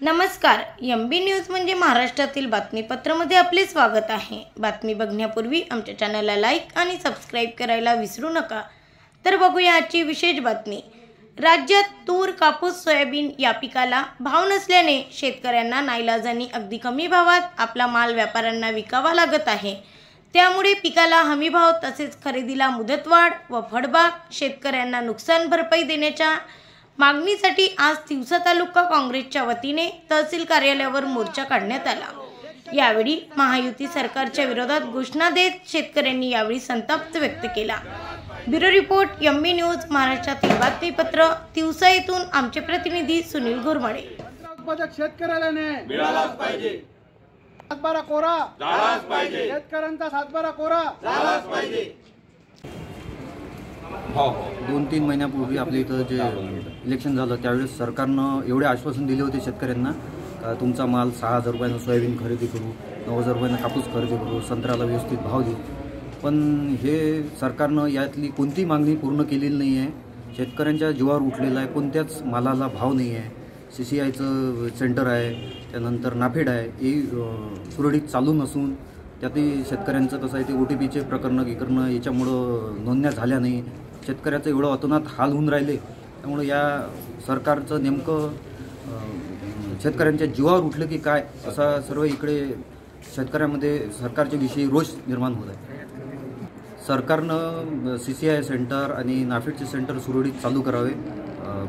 नमस्कार, MB news म्हणजे महाराष्ट्रातील बातमीपत्रामध्ये आपले स्वागत आहे। बातमी बघण्यापूर्वी आमच्या चॅनलला लाईक आणि सबस्क्राइब करायला विसरू नका। तर बघूया आजची विशेष बातमी। राज्यात तूर, कापूस, सोयाबीन या पिकाला भाव नसल्याने शेतकऱ्यांना नाईलाजाने अगदी कमी भावात आपला माल व्यापाऱ्यांना विकावा लागत आहे। त्यामुळे पिकाला हमी भाव तसेच खरेदीला मुदतवाढ व फळबाग शेतकऱ्यांना नुकसान भरपाई देण्याच्या मागणीसाठी आज तिवसा तालुका काँग्रेसच्या वतीने तहसील कार्यालयावर मोर्चा काढण्यात आला। यावेळी महायुती सरकारच्या विरोधात घोषणा देत शेतकऱ्यांनी यावेळी संताप व्यक्त केला। ब्युरो रिपोर्ट, MB न्यूज, महाराष्ट्रातील बातमीपत्र तिवसा येथून आमचे प्रतिनिधी सुनील गुरमडे। शेतकऱ्याला न्याय मिळालाच पाहिजे, सातबारा कोरा झालाच पाहिजे, शेतकऱ्यांचा सातबारा कोरा झालाच पाहिजे। 2-3 महिन्यापूर्वी आपल्या इथं जे इलेक्शन झालं त्यावेळेस सरकारनं एवढे आश्वासन दिले होते शेतकऱ्यांना का तुमचा माल 6,000 रुपयानं सोयाबीन खरेदी करू, 9,000 रुपयानं कापूस खरेदी करू, संत्र्याला व्यवस्थित भाव देऊ। पण हे सरकारनं यातली कोणती मागणी पूर्ण केलेली नाही आहे। शेतकऱ्यांच्या जीवावर उठलेलं आहे, कोणत्याच मालाला भाव नाही आहे। CCIचं सेंटर आहे, त्यानंतर नाफेड आहे, हे सुरळीत चालू नसून त्यातही शेतकऱ्यांचं कसं आहे ते OTPचे प्रकरणं याच्यामुळं नोंदण्या झाल्या नाही। शेतकऱ्याचं एवढं अतोनात हाल होऊन राहिले, त्यामुळे या सरकारचं नेमकं शेतकऱ्यांच्या जीवावर उठलं की काय असा सर्व इकडे शेतकऱ्यामध्ये सरकारच्या विषयी रोष निर्माण होत आहे। सरकारनं CCI सेंटर आणि नाफेडचे सेंटर सुरळीत चालू करावे।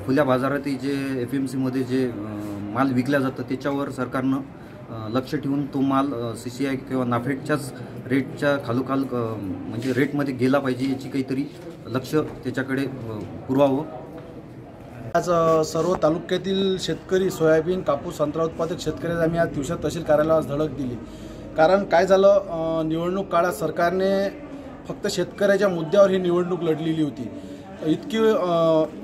खुल्या बाजारातही जे FMCमध्ये जे माल विकला जातं त्याच्यावर सरकारनं लक्ष ठेवून तो माल CCI किंवा नाफेडच्याच रेटच्या खालोखाल म्हणजे रेटमध्ये गेला पाहिजे याची काहीतरी लक्ष त्याच्याकडे पुरवावं। आज सर्व तालुक्यातील शेतकरी सोयाबीन, कापूस, संत्रा उत्पादक शेतकऱ्यांना आम्ही आज तिवसा तहसील कार्यालयावर धडक दिली। कारण काय झालं, निवडणूक काळात सरकारने फक्त शेतकऱ्याच्या मुद्द्यावर ही निवडणूक लढलेली होती। इतकी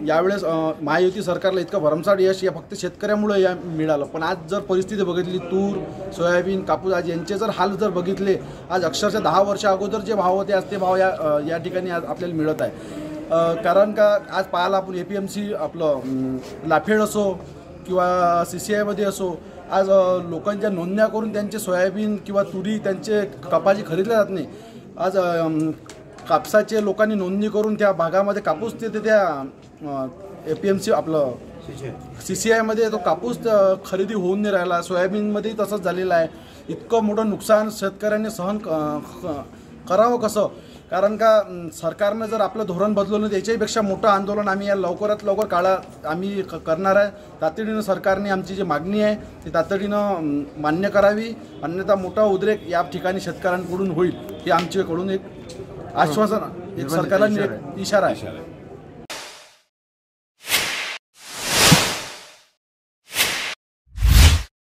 यावेळेस महायुती सरकारला इतकं भरमसाठ यश या फक्त शेतकऱ्यामुळे या मिळालं। पण आज जर परिस्थिती बघितली, तूर, सोयाबीन, कापूस आज यांचे जर हाल जर बघितले, आज अक्षरशः 10 वर्ष अगोदर जे भाव होते आज ते भाव या ठिकाणी आज आपल्याला मिळत आहे। कारण का आज पाहायला आपण APMC आपलं नाफेड असो किंवा CCIमध्ये असो, आज लोकांच्या नोंदण्या करून त्यांचे सोयाबीन किंवा तुरी त्यांचे कपाशी खरेदल्या जात नाही। आज कापसाचे लोकांनी नोंदणी करून त्या भागामध्ये कापूस ते त्या APMC आपलं CCIमध्ये तो कापूस खरेदी होऊन नाही राहिला। सोयाबीनमध्येही तसंच झालेलं आहे। इतकं मोठं नुकसान शेतकऱ्यांनी सहन करावं कसं? कारण का सरकारनं जर आपलं धोरण बदलवलं त्याच्यापेक्षा मोठं आंदोलन आम्ही या लवकरात लवकर काळात आम्ही करणार आहे। तातडीनं सरकारने आमची जी मागणी आहे ती तातडीनं मान्य करावी, अन्यथा मोठा उद्रेक या ठिकाणी शेतकऱ्यांकडून होईल हे आमच्याकडून एक आश्वासन, एक सरकारला इशारा आहे।